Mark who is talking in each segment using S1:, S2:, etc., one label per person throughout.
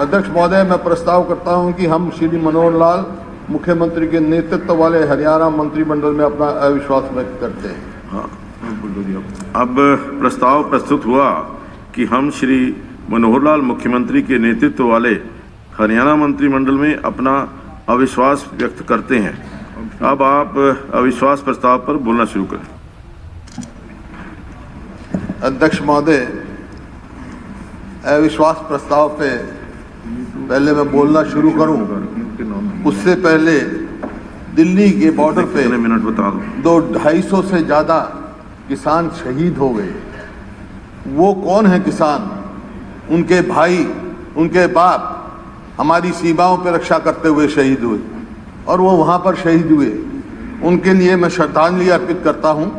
S1: अध्यक्ष महोदय, मैं प्रस्ताव करता हूं कि हम श्री मनोहर लाल मुख्यमंत्री के नेतृत्व वाले हरियाणा मंत्रिमंडल में अपना अविश्वास व्यक्त करते हैं।
S2: हाँ, अब प्रस्ताव प्रस्तुत हुआ कि हम श्री मनोहर लाल मुख्यमंत्री के नेतृत्व वाले हरियाणा मंत्रिमंडल में अपना अविश्वास व्यक्त करते हैं। अब आप अविश्वास प्रस्ताव पर बोलना शुरू करें।
S1: अध्यक्ष महोदय, अविश्वास प्रस्ताव पे पहले मैं बोलना शुरू करूं, उससे पहले दिल्ली के बॉर्डर पे
S2: मिनट बता दो
S1: 250 से ज़्यादा किसान शहीद हो गए। वो कौन है किसान? उनके भाई, उनके बाप हमारी सीमाओं पर रक्षा करते हुए शहीद हुए और वो वहाँ पर शहीद हुए। उनके लिए मैं श्रद्धांजलि अर्पित करता हूँ।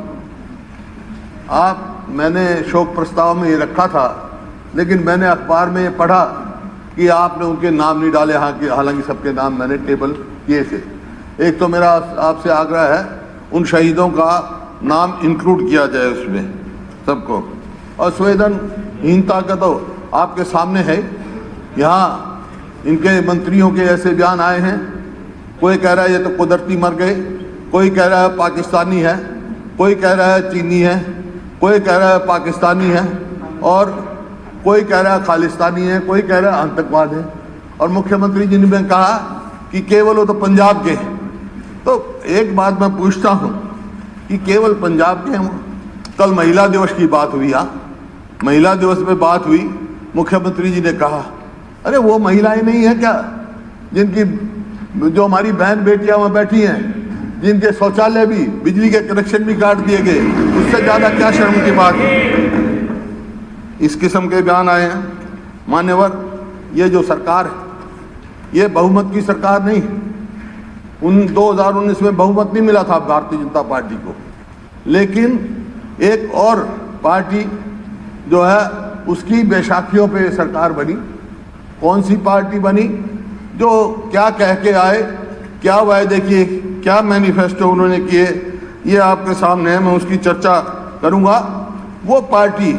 S1: मैंने शोक प्रस्ताव में ये रखा था, लेकिन मैंने अखबार में ये पढ़ा कि आपने उनके नाम नहीं डाले। हालांकि सबके नाम मैंने टेबल किए थे। एक तो मेरा आपसे आग्रह है उन शहीदों का नाम इंक्लूड किया जाए उसमें सबको। और संवेदनहीनता का तो आपके सामने है। यहाँ इनके मंत्रियों के ऐसे बयान आए हैं, कोई कह रहा है ये तो कुदरती मर गए, कोई कह रहा है पाकिस्तानी है, कोई कह रहा है चीनी है, कोई कह रहा है पाकिस्तानी है, और कोई कह रहा है खालिस्तानी है, कोई कह रहा है आतंकवाद है। और मुख्यमंत्री जी ने कहा कि केवल वो तो पंजाब के हैं। तो एक बात मैं पूछता हूँ कि केवल पंजाब के हैं? कल महिला दिवस की बात हुई, महिला दिवस पे बात हुई, मुख्यमंत्री जी ने कहा अरे वो महिलाएं नहीं है क्या जिनकी, जो हमारी बहन बेटियां वहाँ बैठी हैं, जिनके शौचालय भी, बिजली के कनेक्शन भी काट दिए गए, उससे ज़्यादा क्या शर्म की बात है? इस किस्म के बयान आए हैं। मान्यवर, ये जो सरकार है ये बहुमत की सरकार नहीं। 2019 में बहुमत नहीं मिला था भारतीय जनता पार्टी को, लेकिन एक और पार्टी जो है उसकी बैसाखियों पे सरकार बनी। कौन सी पार्टी बनी? जो क्या कह के आए, क्या वायदे किए, क्या मैनिफेस्टो उन्होंने किए, ये आपके सामने है। मैं उसकी चर्चा करूंगा। वो पार्टी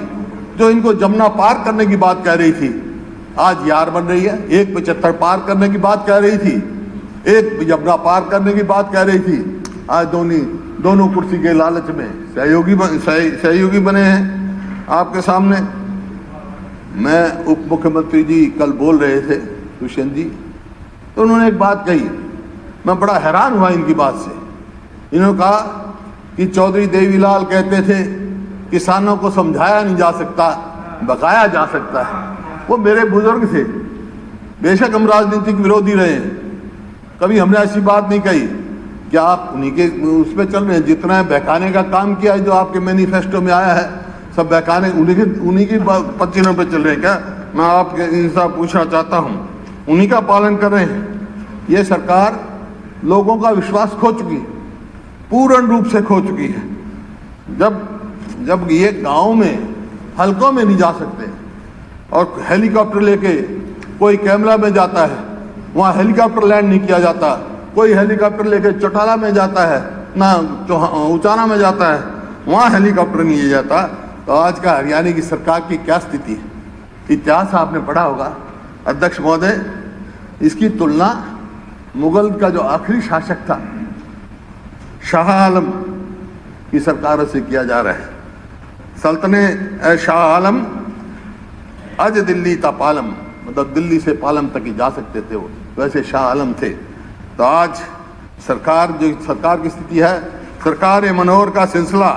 S1: जो इनको जमुना पार करने की बात कह रही थी, आज यार बन रही है। 175 पार करने की बात कह रही थी, एक जमुना पार करने की बात कह रही थी, आज दोनों कुर्सी के लालच में सहयोगी बने हैं आपके सामने। मैं उप मुख्यमंत्री जी कल बोल रहे थे, दुष्यंत जी, तो उन्होंने एक बात कही, मैं बड़ा हैरान हुआ इनकी बात से। इन्होंने कहा कि चौधरी देवीलाल कहते थे किसानों को समझाया नहीं जा सकता, बकाया जा सकता है। वो मेरे बुजुर्ग थे, बेशक हम राजनीतिक विरोधी रहे हैं, कभी हमने ऐसी बात नहीं कही। क्या आप उन्हीं के उस पर चल रहे हैं? जितना बहकाने का काम किया है, जो आपके मैनिफेस्टो में आया है, सब बहकाने उन्हीं की पत्तियों पे चल रहे हैं क्या? मैं आपके इनसे पूछना चाहता हूँ, उन्हीं का पालन कर रहे हैं? ये सरकार लोगों का विश्वास खो चुकी है, पूर्ण रूप से खो चुकी है। जब ये गाँव में हलकों में नहीं जा सकते और हेलीकॉप्टर लेके कोई कैमरा में जाता है, वहाँ हेलीकॉप्टर लैंड नहीं किया जाता। कोई हेलीकॉप्टर लेके चौटाला में जाता है, ना उचाना में जाता है, वहाँ हेलीकॉप्टर नहीं लिया जाता। तो आज का हरियाणा की सरकार की क्या स्थिति है? इतिहास आपने पढ़ा होगा अध्यक्ष महोदय। इसकी तुलना मुगल का जो आखिरी शासक था शाह आलम की सरकारों से किया जा रहा है। सल्तने शाह आलम अज दिल्ली ता पालम, मतलब दिल्ली से पालम तक ही जा सकते थे वो, वैसे शाह आलम थे। तो आज सरकार की स्थिति है, सरकार मनोहर का सिलसिला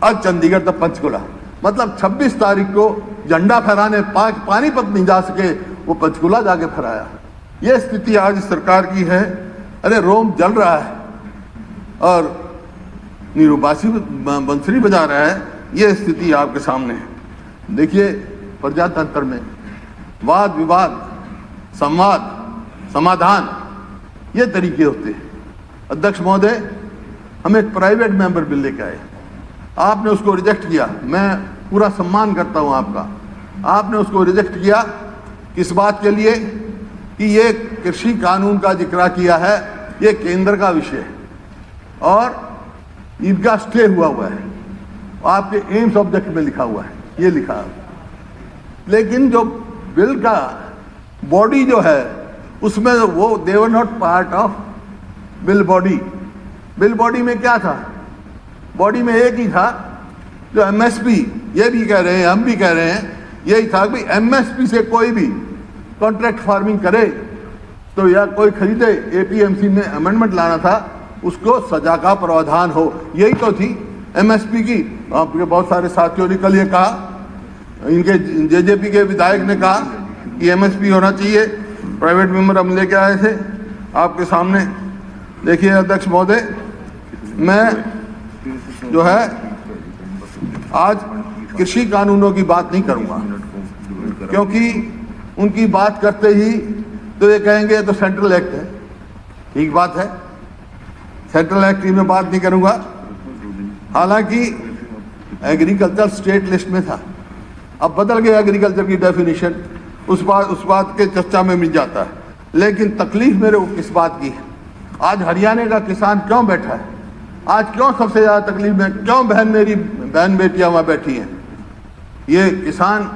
S1: आज चंडीगढ़ तक पंचकुला, मतलब 26 तारीख को झंडा फहराने पानीपत नहीं जा सके, वो पंचकुला जाके फहराया। ये स्थिति आज सरकार की है। अरे रोम जल रहा है और नीरूबासी बंसरी बजा रहा है, ये स्थिति आपके सामने है। देखिए, प्रजातंत्र में वाद विवाद, संवाद, समाधान, ये तरीके होते हैं। अध्यक्ष महोदय, हम एक प्राइवेट मेंबर बिल लेके आए, आपने उसको रिजेक्ट किया। मैं पूरा सम्मान करता हूं आपका। आपने उसको रिजेक्ट किया किस बात के लिए? कि ये कृषि कानून का जिक्र किया है, ये केंद्र का विषय है और इनका स्टे हुआ है, आपके एम्स ऑब्जेक्ट में लिखा हुआ है, ये लिखा है। लेकिन जो बिल का बॉडी जो है उसमें वो they were not part of bill body. Bill body में क्या था? बॉडी में एक ही था जो एमएसपी, ये भी कह रहे हैं, हम भी कह रहे हैं, यही था कि एमएसपी से कोई भी कॉन्ट्रैक्ट फार्मिंग करे तो या कोई खरीदे, एपीएमसी में अमेंडमेंट लाना था, उसको सजा का प्रावधान हो। यही तो थी एमएसपी की। आपके बहुत सारे साथियों ने कल ये कहा, इनके जेजेपी के विधायक ने कहा कि एमएसपी होना चाहिए। प्राइवेट मेंबर हम लेके आए थे आपके सामने। देखिए अध्यक्ष महोदय, मैं जो है आज कृषि कानूनों की बात नहीं करूंगा, क्योंकि उनकी बात करते ही तो ये कहेंगे तो सेंट्रल एक्ट है। ठीक बात है, सेंट्रल एक्ट की मैं बात नहीं करूंगा। हालांकि एग्रीकल्चर स्टेट लिस्ट में था, अब बदल गया एग्रीकल्चर की डेफिनेशन, उस बात के चर्चा में मिल जाता है। लेकिन तकलीफ मेरे को किस बात की है? आज हरियाणा का किसान क्यों बैठा है? आज क्यों सबसे ज्यादा तकलीफ में, क्यों मेरी बहन बेटियां वहां बैठी हैं? ये किसान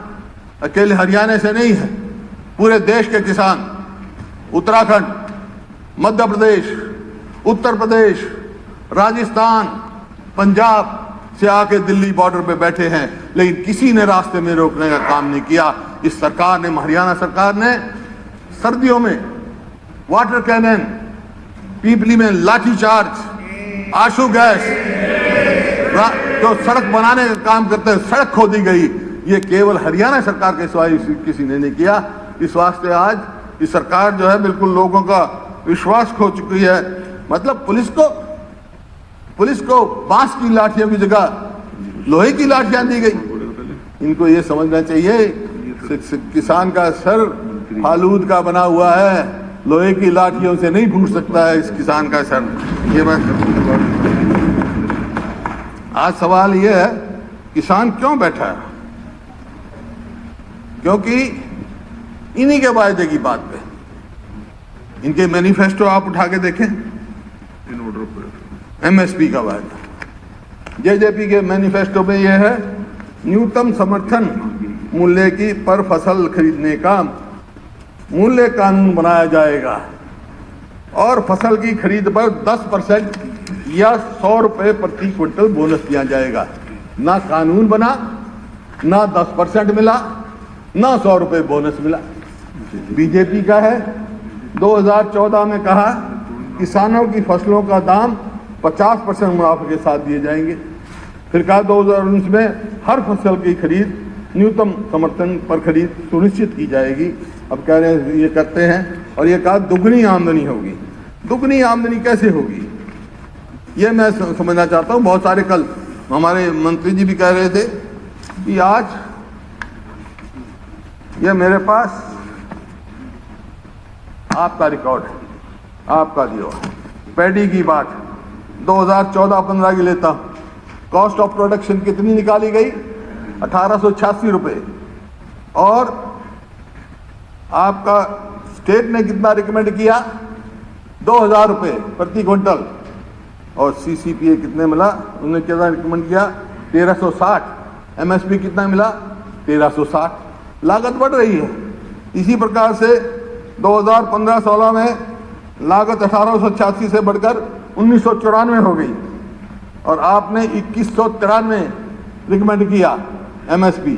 S1: अकेले हरियाणा से नहीं है, पूरे देश के किसान उत्तराखंड, मध्य प्रदेश, उत्तर प्रदेश, राजस्थान, पंजाब से आके दिल्ली बॉर्डर पे बैठे हैं, लेकिन किसी ने रास्ते में रोकने का काम नहीं किया। इस सरकार ने, हरियाणा सरकार ने सर्दियों में वाटर कैनन, पीपली में लाठीचार्ज, आंसू गैस, जो सड़क बनाने का काम करते हैं, सड़क खोदी गई। ये केवल हरियाणा सरकार के सिवाय किसी ने नहीं किया। इस वास्ते आज ये सरकार जो है बिल्कुल लोगों का विश्वास खो चुकी है। मतलब पुलिस को बांस की लाठियों की जगह लोहे की लाठियां दी गई। इनको ये समझना चाहिए किसान का सर फालूद का बना हुआ है, लोहे की लाठियों से नहीं फूट सकता है इस किसान का सर। ये बात आज सवाल ये है, किसान क्यों बैठा है? क्योंकि इन्हीं के वायदे की बात पे, इनके मैनिफेस्टो आप उठा के देखें, एमएसपी का वायदा, जेजेपी के मैनिफेस्टो में यह है न्यूनतम समर्थन मूल्य की पर फसल खरीदने का मूल्य कानून बनाया जाएगा और फसल की खरीद पर 10% या 100 रुपए प्रति क्विंटल बोनस दिया जाएगा। ना कानून बना, ना 10% मिला, ना 100 रुपए बोनस मिला। बीजेपी का है 2014 में कहा किसानों की फसलों का दाम 50% मुनाफे के साथ दिए जाएंगे। फिर कहा 2019 में हर फसल की खरीद न्यूनतम समर्थन पर खरीद सुनिश्चित की जाएगी। अब कह रहे हैं ये करते हैं, और ये कहा दुगनी आमदनी होगी। दुगनी आमदनी कैसे होगी ये मैं समझना चाहता हूँ। बहुत सारे कल हमारे मंत्री जी भी कह रहे थे कि आज ये मेरे पास आपका रिकॉर्ड है, आपका दिया पैडी की बात 2014-15 की लेता हूं। कॉस्ट ऑफ प्रोडक्शन कितनी निकाली गई? 1886 रुपये। और आपका स्टेट ने कितना रिकमेंड किया? 2000 रुपये प्रति क्विंटल। और सीसीपीए कितने मिला? उन्होंने कितना रिकमेंड किया? 1360। एमएसपी कितना मिला? 1360। लागत बढ़ रही है। इसी प्रकार से 2015-16 में लागत 1886 से बढ़कर 1994 हो गई, और आपने 2193 रिकमेंड किया एमएसपी,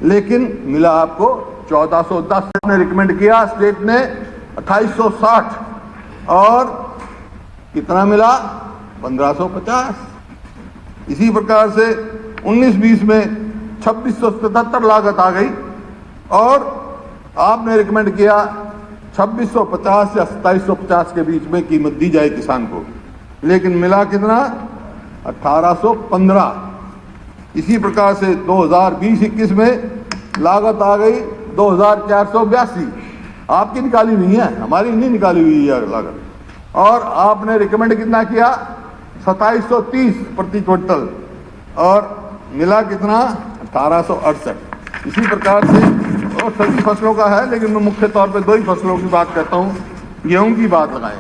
S1: लेकिन मिला आपको 1410। ने रिकमेंड किया स्टेट ने 2860, और कितना मिला? 1550। इसी प्रकार से 19-20 में 2677 लागत आ गई, और आपने रिकमेंड किया 2650 या 2750 के बीच में कीमत दी जाए किसान को, लेकिन मिला कितना? 1815। इसी प्रकार से 2020-21 में लागत आ गई 2482। आपकी निकाली हुई है, हमारी नहीं निकाली हुई है लागत। और आपने रिकमेंड कितना किया? 2730 प्रति क्विंटल, और मिला कितना? 1868। इसी प्रकार से और सभी फसलों का है, लेकिन मैं मुख्य तौर पे 2 ही फसलों की बात करता हूँ। गेहूं की बात लगाएं,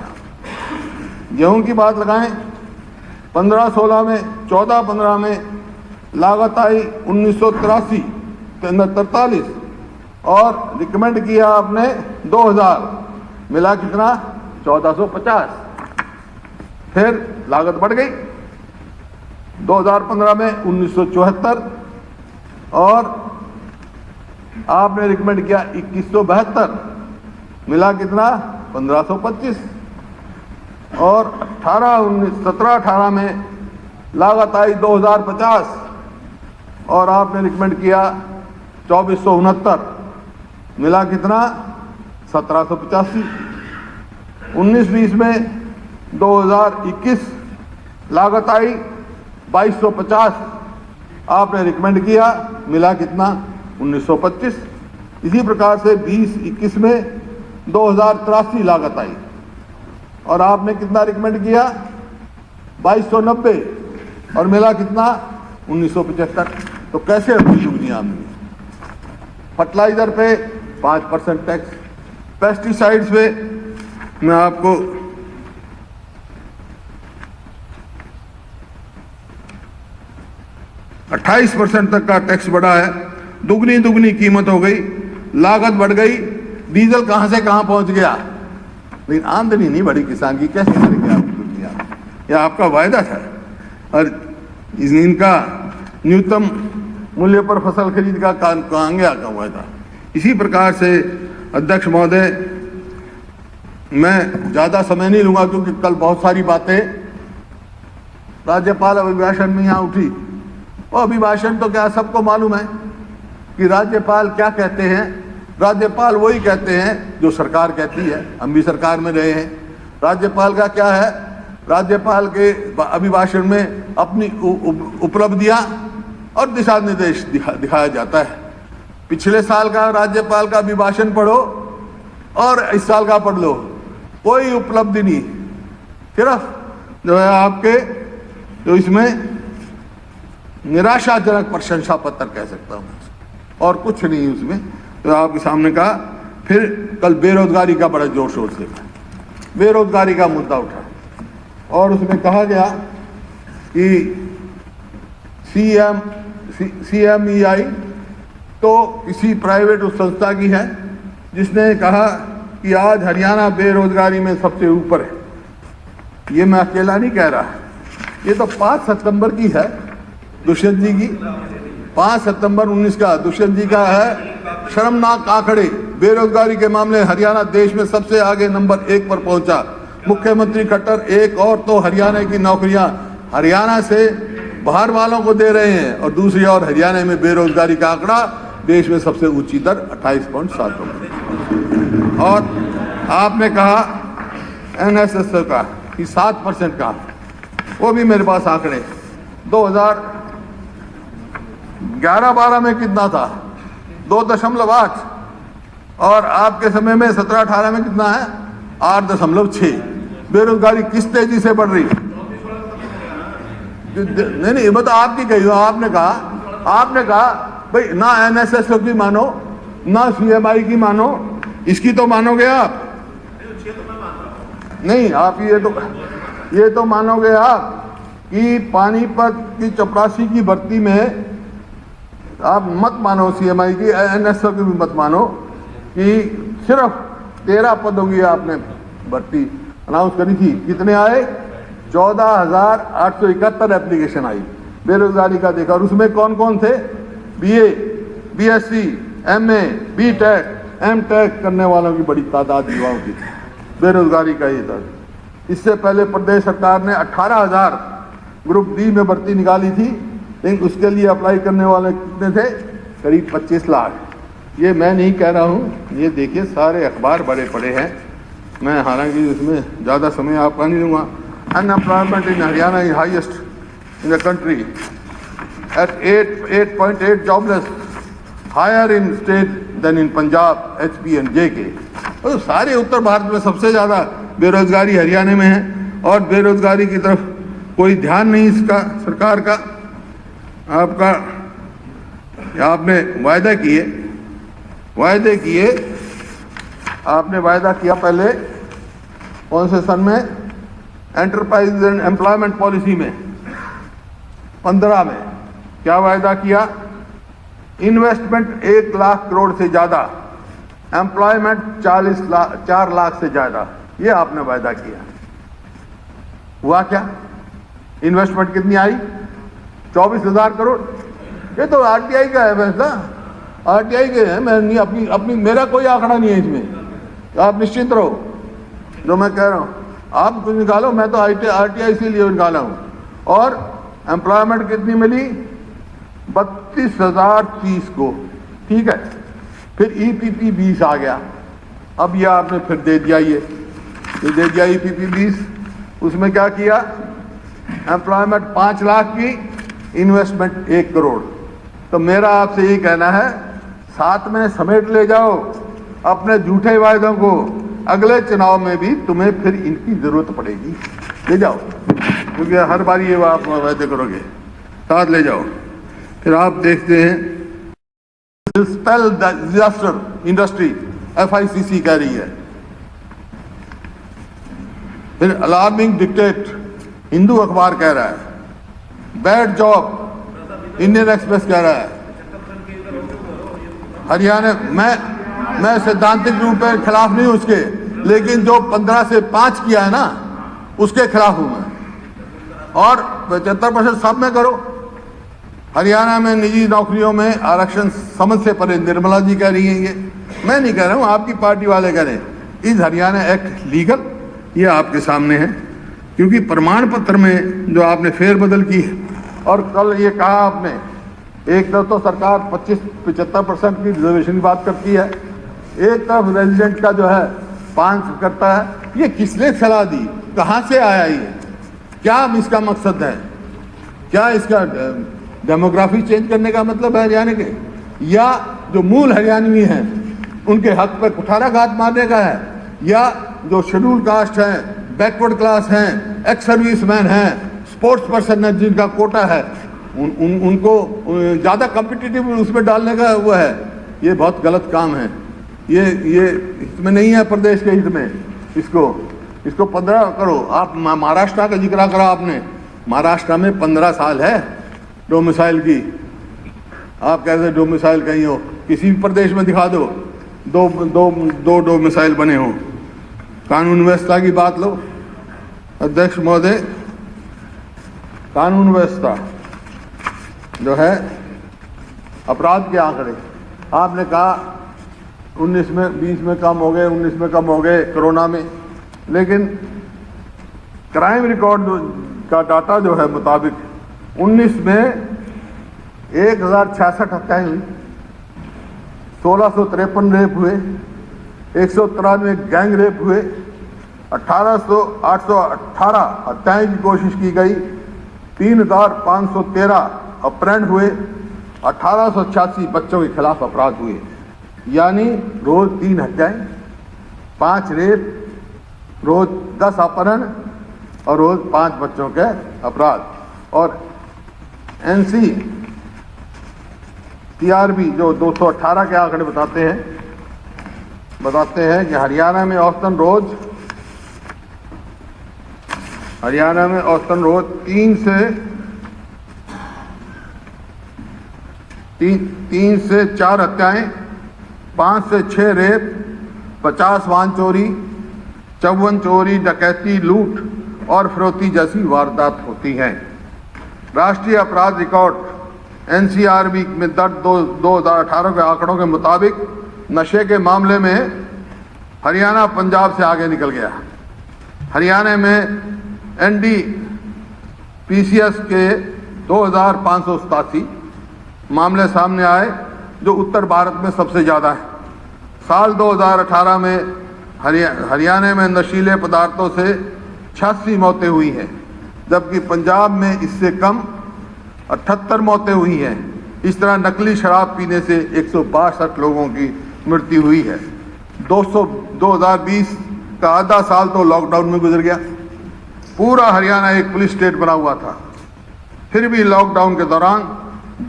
S1: गेहूं की बात लगाएं। 15-16 में, 14-15 में लागत आई 1983 के अंदर 43, और रिकमेंड किया आपने 2000, मिला कितना 1450। फिर लागत बढ़ गई 2015 में 1974 और आपने रिकमेंड किया 2172, मिला कितना 1525। और 17-18 में लागत आई 2050 और आपने रिकमेंड किया 2469, मिला कितना 1785। 19-20 में 2021 लागत आई 2250, आपने रिकमेंड किया, मिला कितना 1925। इसी प्रकार से 20-21 में 2083 लागत आई और आपने कितना रिकमेंड किया 2290 और मिला कितना 1975। तो कैसे हुई दुनिया में? फर्टिलाइजर पे 5% टैक्स, पेस्टिसाइड्स पे मैं आपको 28% तक का टैक्स बढ़ा है। दुगनी कीमत हो गई, लागत बढ़ गई, डीजल कहां से कहां पहुंच गया, लेकिन आमदनी नहीं बढ़ी किसान की। कैसे करेंगे आप दुनिया? यह आपका वायदा था और इनका न्यूनतम मूल्य पर फसल खरीद का कहां गया का वायदा। इसी प्रकार से अध्यक्ष महोदय, मैं ज्यादा समय नहीं लूंगा क्योंकि कल बहुत सारी बातें राज्यपाल अभिभाषण में यहां उठी। वो अभिभाषण तो क्या सबको मालूम है कि राज्यपाल क्या कहते हैं। राज्यपाल वही कहते हैं जो सरकार कहती है। हम भी सरकार में रहे हैं। राज्यपाल का क्या है, राज्यपाल के अभिभाषण में अपनी उपलब्धियां और दिशा निर्देश दिखाया जाता है। पिछले साल का राज्यपाल का अभिभाषण पढ़ो और इस साल का पढ़ लो, कोई उपलब्धि नहीं, सिर्फ जो है आपके जो इसमें निराशाजनक प्रशंसा पत्र कह सकता हूं और कुछ नहीं उसमें। तो आपके सामने कहा। फिर कल बेरोजगारी का बड़ा जोर शोर से बेरोजगारी का मुद्दा उठा और उसमें कहा गया कि CMEI तो किसी प्राइवेट उस संस्था की है जिसने कहा कि आज हरियाणा बेरोजगारी में सबसे ऊपर है। ये मैं अकेला नहीं कह रहा, ये तो 5 सितंबर की है, दुष्यंत जी की। 5 सितंबर 19 का दुष्यंत जी का है। शर्मनाक आंकड़े, बेरोजगारी के मामले हरियाणा देश में सबसे आगे नंबर 1 पर पहुंचा। मुख्यमंत्री खट्टर एक और तो हरियाणा की नौकरियां हरियाणा से बाहर वालों को दे रहे हैं और दूसरी ओर हरियाणा में बेरोजगारी का आंकड़ा देश में सबसे ऊंची दर 28.7। और आपने कहा NSS का कि 7% का, वो भी मेरे पास आंकड़े 2011-12 में कितना था 2.8 और आपके समय में 17-18 में कितना है 8.6। बेरोजगारी किस तेजी से बढ़ रही? नहीं, मैं तो आपकी कही हूं। आपने कहा भाई ना NSS की मानो ना CMI की मानो, इसकी तो मानोगे आप? नहीं, आप ये तो मानोगे आप कि पानीपत की चपरासी की भर्ती में आप मत मानो CMI की, NSS की भी मत मानो कि सिर्फ 13 पदों की आपने भर्ती अनाउंस करी थी। कितने आए? 14,871 एप्लीकेशन आई बेरोजगारी का देखा। और उसमें कौन कौन थे? BA, BSc, MA, BTech, MTech करने वालों की बड़ी तादाद युवाओं की बेरोजगारी का ये दर। इससे पहले प्रदेश सरकार ने 18,000 ग्रुप डी में भर्ती निकाली थी, लेकिन उसके लिए अप्लाई करने वाले कितने थे? करीब 25 लाख। ये मैं नहीं कह रहा हूँ, ये देखिए सारे अखबार बड़े पड़े हैं। मैं हालांकि इसमें ज़्यादा समय आपका नहीं लूँगा। Unemployment in Haryana is highest in the country at 8.8 jobless, higher in state than in Punjab, HP and JK। तो सारे उत्तर भारत में सबसे ज़्यादा बेरोजगारी हरियाणा में है और बेरोजगारी की तरफ कोई ध्यान नहीं इसका सरकार का। आपने वायदा किए आपने वायदा किया पहले कौन से सन में? एंटरप्राइज एंड एम्प्लॉयमेंट पॉलिसी में 15 में क्या वायदा किया? इन्वेस्टमेंट 1 लाख करोड़ से ज्यादा, एम्प्लॉयमेंट 4 लाख से ज्यादा, ये आपने वायदा किया। हुआ क्या? इन्वेस्टमेंट कितनी आई? 24,000 करोड़। ये तो आरटीआई का है वैसा, आरटीआई के है, मैं नहीं अपनी मेरा कोई आंकड़ा नहीं है इसमें, आप निश्चिंत रहो। जो मैं कह रहा हूं आप कुछ निकालो, मैं तो आरटीआई इसीलिए निकाला हूं। और एम्प्लॉयमेंट कितनी मिली? 32,030 को, ठीक है। फिर ईपीपी 20 आ गया, अब ये आपने फिर दे दिया, ये दे दिया ईपीपी 20। उसमें क्या किया? एम्प्लॉयमेंट 5 लाख की, इन्वेस्टमेंट 1 करोड़। तो मेरा आपसे यही कहना है, साथ में समेट ले जाओ अपने झूठे वायदों को, अगले चुनाव में भी तुम्हें फिर इनकी जरूरत पड़ेगी। ले जाओ, क्योंकि हर बार ये आप वायदे करोगे, साथ ले जाओ। फिर आप देखते हैं स्पेल डिजास्टर इंडस्ट्री, FICC कह रही है। फिर अलार्मिंग डिक्टेट, हिंदू अखबार कह रहा है। बैड जॉब, इंडियन एक्सप्रेस कह रहा है। हरियाणा, मैं सैद्धांतिक रूप में खिलाफ नहीं हूं उसके, लेकिन जो 15 से 5 किया है ना, उसके खिलाफ हूं मैं। और 75% सब में करो। हरियाणा में निजी नौकरियों में आरक्षण समझ से परे, निर्मला जी कह रही हैं, ये मैं नहीं कह रहा हूं, आपकी पार्टी वाले कह रहे हैं। Is Haryana act legal? ये आपके सामने है, क्योंकि प्रमाण पत्र में जो आपने फेरबदल की है, और कल ये कहा आपने, एक तरफ तो सरकार 25-75% की रिजर्वेशन की बात करती है, एक तरफ रेजिडेंट का जो है 5 करता है। ये किसने सलाह दी? कहां से आया ये? क्या इसका मकसद है? क्या इसका डेमोग्राफी चेंज करने का मतलब है हरियाणा के, या जो मूल हरियाणवी हैं उनके हक पर कुठाराघात मारने का है, या जो शेड्यूल कास्ट हैं, बैकवर्ड क्लास हैं, एक्स सर्विसमैन हैं, स्पोर्ट्स पर्सन है जिनका कोटा है, उनको ज़्यादा कॉम्पिटिटिव उसमें डालने का वो है। ये बहुत गलत काम है, ये इसमें नहीं है प्रदेश के हित में। इसको 15 करो। आप महाराष्ट्र का जिक्र करा आपने, महाराष्ट्र में 15 साल है डोमिसाइल की। आप कहते हैं डोमिसाइल कहीं हो, किसी भी प्रदेश में दिखा दो, दो डोमिसाइल बने हो। कानून व्यवस्था की बात लो अध्यक्ष महोदय, कानून व्यवस्था जो है, अपराध के आंकड़े आपने कहा 19 में 20 में कम हो गए, 19 में कम हो गए कोरोना में, लेकिन क्राइम रिकॉर्ड का डाटा जो है मुताबिक 19 में 1066 हत्याएं हुई, 1653 रेप हुए, 193 गैंग रेप हुए, 818 हत्याएं की कोशिश की गई, 3513 अपहरण हुए, 1886 बच्चों के खिलाफ अपराध हुए। यानी रोज 3 हत्याएं, 5 रेप, रोज 10 अपहरण और रोज 5 बच्चों के अपराध। और NCTRB जो 218 के आंकड़े बताते हैं कि हरियाणा में औसतन रोज 3 से 4 हत्याएं, 5 से 6 रेप, 50 वाहन चोरी, 54 चोरी, डकैती, लूट और फिरौती जैसी वारदात होती हैं। राष्ट्रीय अपराध रिकॉर्ड NCRB में दर्ज 2018 के आंकड़ों के मुताबिक नशे के मामले में हरियाणा पंजाब से आगे निकल गया। हरियाणा में NDPCS के 2587 मामले सामने आए, जो उत्तर भारत में सबसे ज़्यादा है। साल 2018 में हरियाणा में नशीले पदार्थों से 86 मौतें हुई हैं, जबकि पंजाब में इससे कम 78 मौतें हुई हैं। इस तरह नकली शराब पीने से 162 लोगों की मृत्यु हुई है। 2020 का आधा साल तो लॉकडाउन में गुजर गया। पूरा हरियाणा एक पुलिस स्टेट बना हुआ था, फिर भी लॉकडाउन के दौरान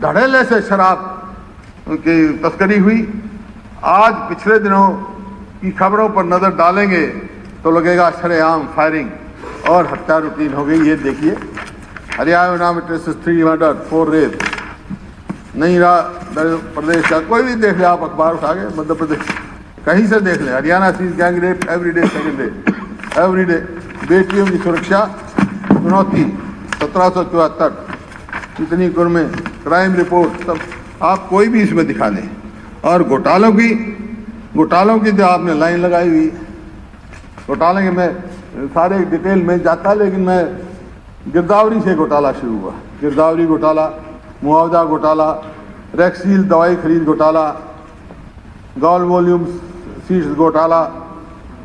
S1: धड़ल्ले से शराब की तस्करी हुई। आज पिछले दिनों की खबरों पर नजर डालेंगे तो लगेगा शरेआम फायरिंग और हत्या रूटीन हो गई। ये देखिए, हरियाणा में 3 मर्डर, 4 रेप, नहीं रहा प्रदेश का। कोई भी देख ले आप, अखबार उठा के, मध्य प्रदेश कहीं से देख ले, Haryana sees gang rape every day, second day, every day. बेटियों की सुरक्षा चुनौती 1774, इतनी कुर्मे, क्राइम रिपोर्ट, सब आप कोई भी इसमें दिखा दें। और घोटालों की तो आपने लाइन लगाई हुई। घोटाले के मैं सारे डिटेल में जाता, लेकिन मैं गिरदावरी से घोटाला शुरू हुआ। गिरदावरी घोटाला, मुआवजा घोटाला, रैक्सील दवाई खरीद घोटाला, गॉल वॉल्यूम सीड्स घोटाला,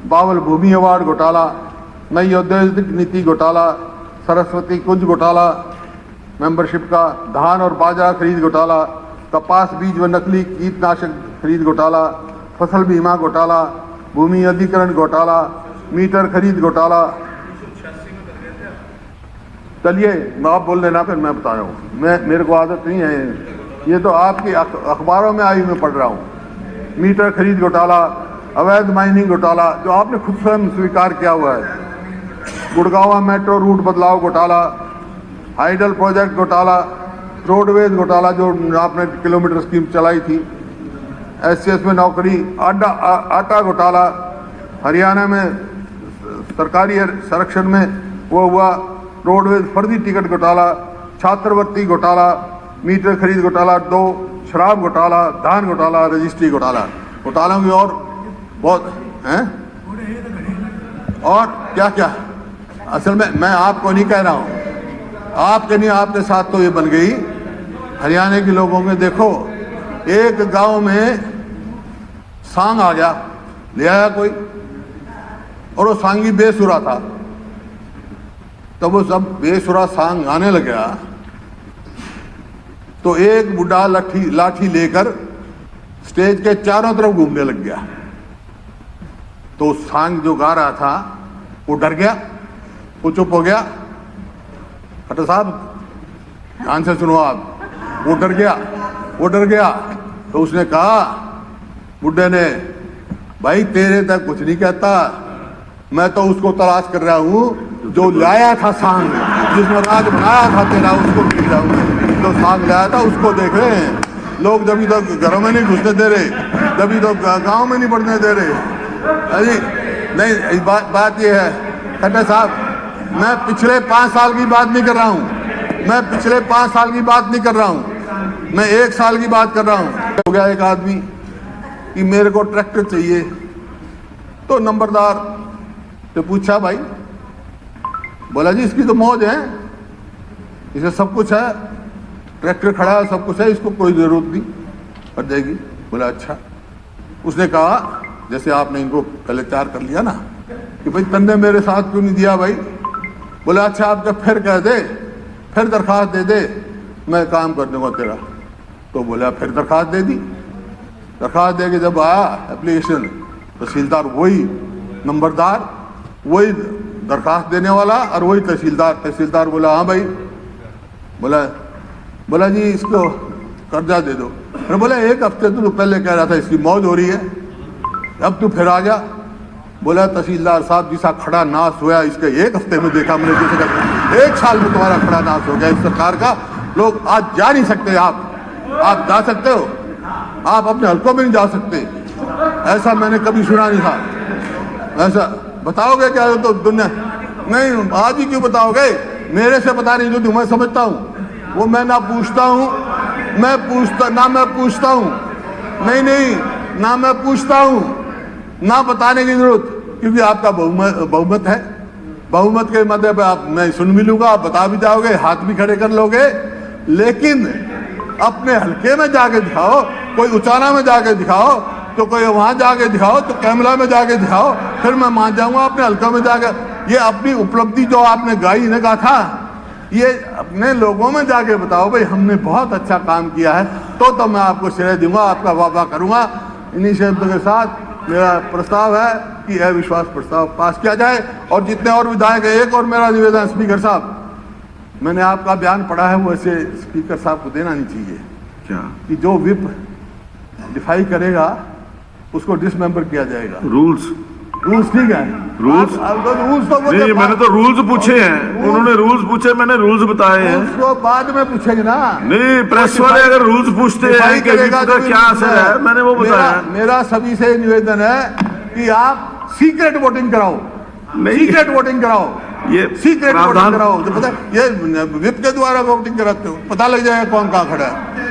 S1: बावल भूमि अवार्ड घोटाला, नई औद्योगिक नीति घोटाला, सरस्वती कुंज घोटाला, मेंबरशिप का, धान और बाजरा खरीद घोटाला, कपास बीज व नकली कीटनाशक खरीद घोटाला, फसल बीमा घोटाला, भूमि अधिग्रहण घोटाला, मीटर खरीद घोटाला। चलिए आप बोल लेना, फिर मैं बता रहा हूँ। मेरे को आदत नहीं है, ये तो आपकी अखबारों में आई मैं पढ़ रहा हूँ। मीटर खरीद घोटाला, अवैध माइनिंग घोटाला, जो आपने खुद स्वयं स्वीकार किया हुआ है। गुड़गांव मेट्रो रूट बदलाव घोटाला, हाइडल प्रोजेक्ट घोटाला, रोडवेज घोटाला जो आपने किलोमीटर स्कीम चलाई थी, SCS में नौकरी, आटा घोटाला, हरियाणा में सरकारी संरक्षण में वो हुआ, रोडवेज फर्जी टिकट घोटाला, छात्रवृत्ति घोटाला, मीटर खरीद घोटाला 2, शराब घोटाला, धान घोटाला, रजिस्ट्री घोटाला। घोटालों की और बहुत हैं, और क्या क्या। असल में मैं आपको नहीं कह रहा हूँ, आपके नहीं, आपके साथ तो ये बन गई। हरियाणा के लोगों में देखो, एक गांव में सांग आ गया, ले आया कोई, और वो सांगी बेसुरा था। तब वो सब बेसुरा सांग गाने लग गया, तो एक बुढ़ा लाठी लेकर स्टेज के चारों तरफ घूमने लग गया। तो सांग जो गा रहा था वो डर गया, वो चुप हो गया। खट्टर साहब ध्यान से सुनो आप। वो डर गया तो उसने कहा, बुढ़े ने, भाई तेरे तक कुछ नहीं कहता, मैं तो उसको तलाश कर रहा हूँ जो लाया था सांग, जिसने राज बनाया था तेरा, उसको देख रहा हूँ। जो सांग लाया था उसको देख रहे हैं लोग। जब तो घरों में नहीं घुसने दे रहे, जब तो गाँव में नहीं बढ़ने दे रहे। अरे नहीं, बात ये है खट्टर साहब, मैं पिछले 5 साल की बात नहीं कर रहा हूँ, मैं पिछले 5 साल की बात नहीं कर रहा हूँ, मैं 1 साल की बात कर रहा हूँ। हो गया एक आदमी कि मेरे को ट्रैक्टर चाहिए, तो नंबरदार से पूछा, भाई, बोला जी इसकी तो मौज है, इसे सब कुछ है, ट्रैक्टर खड़ा है, सब कुछ है, इसको कोई जरूरत नहीं, कर जाएगी। बोला अच्छा। उसने कहा, जैसे आपने इनको पहले 4 कर लिया ना, कि भाई तन्ने मेरे साथ क्यों नहीं दिया भाई। बोला अच्छा, आप जब फिर कह दे, फिर दरखास्त दे दे, मैं काम कर दूंगा तेरा। तो बोला फिर दरखास्त दे दी। दरखास्त दे के जब आया एप्लीकेशन, तहसीलदार वही, नंबरदार वही, दरखास्त देने वाला और वही तहसीलदार। तहसीलदार बोला हाँ भाई। बोला जी इसको कर्जा दे दो। मैंने बोला 1 हफ्ते तो पहले कह रहा था इसकी मौज हो रही है, अब तू फिर आ गया। बोला तहसीलदार साहब जिसा खड़ा नाश हुआ इसके 1 हफ्ते में देखा मैंने, जैसे 1 साल में तुम्हारा खड़ा नाश हो गया इस सरकार का। लोग आज जा नहीं सकते, आप जा सकते हो, आप अपने हल्कों में नहीं जा सकते, ऐसा मैंने कभी सुना नहीं था। ऐसा बताओगे क्या? तो दुनिया नहीं, आज ही क्यों बताओगे? मेरे से बता रही जो मैं समझता हूँ वो मैं ना पूछता हूँ, मैं पूछता हूँ, नहीं ना मैं पूछता हूँ, ना बताने की जरूरत, क्योंकि आपका बहुमत है। बहुमत के मध्य पे आप, मैं सुन भी लूंगा, आप बता भी जाओगे, हाथ भी खड़े कर लोगे, लेकिन अपने हल्के में जाके दिखाओ, कोई उचाना में जाके दिखाओ, तो कोई वहां जाके दिखाओ, तो कैमरा में जाके दिखाओ, फिर मैं मान जाऊंगा। अपने हल्का में जाके ये अपनी उपलब्धि जो आपने गाई ने कहा था, ये अपने लोगों में जाके बताओ भाई हमने बहुत अच्छा काम किया है, तो मैं आपको श्रेय दूंगा, आपका वाह करूंगा। इन्हीं शब्दों के साथ मेरा प्रस्ताव है कि अविश्वास प्रस्ताव पास किया जाए। और जितने और विधायक है, एक और मेरा निवेदन, स्पीकर साहब, मैंने आपका बयान पढ़ा है, वो ऐसे स्पीकर साहब को देना नहीं चाहिए
S2: क्या
S1: कि जो विप डिफाई करेगा उसको डिसमेंबर किया जाएगा।
S2: रूल्स
S1: रूल्स ठीक है,
S2: रूल्स
S1: रूल्स तो वो
S2: नहीं, मैंने तो रूल्स पूछे हैं, उन्होंने रूल्स पूछे, मैंने रूल्स बताए हैं।
S1: उसको बाद में पूछेंगे ना।
S2: नहीं, प्रेस वाले अगर रूल्स पूछते हैं कि
S1: करेगा
S2: का क्या असर है, मैंने वो बताया।
S1: मेरा सभी से निवेदन है कि आप सीक्रेट वोटिंग कराओ, सीक्रेट वोटिंग कराओ,
S2: ये
S1: सीक्रेट वोटिंग कराओ। जो पता है, ये विप के द्वारा वोटिंग कराते हो, पता लग जाएगा कौन कहाँ खड़ा है।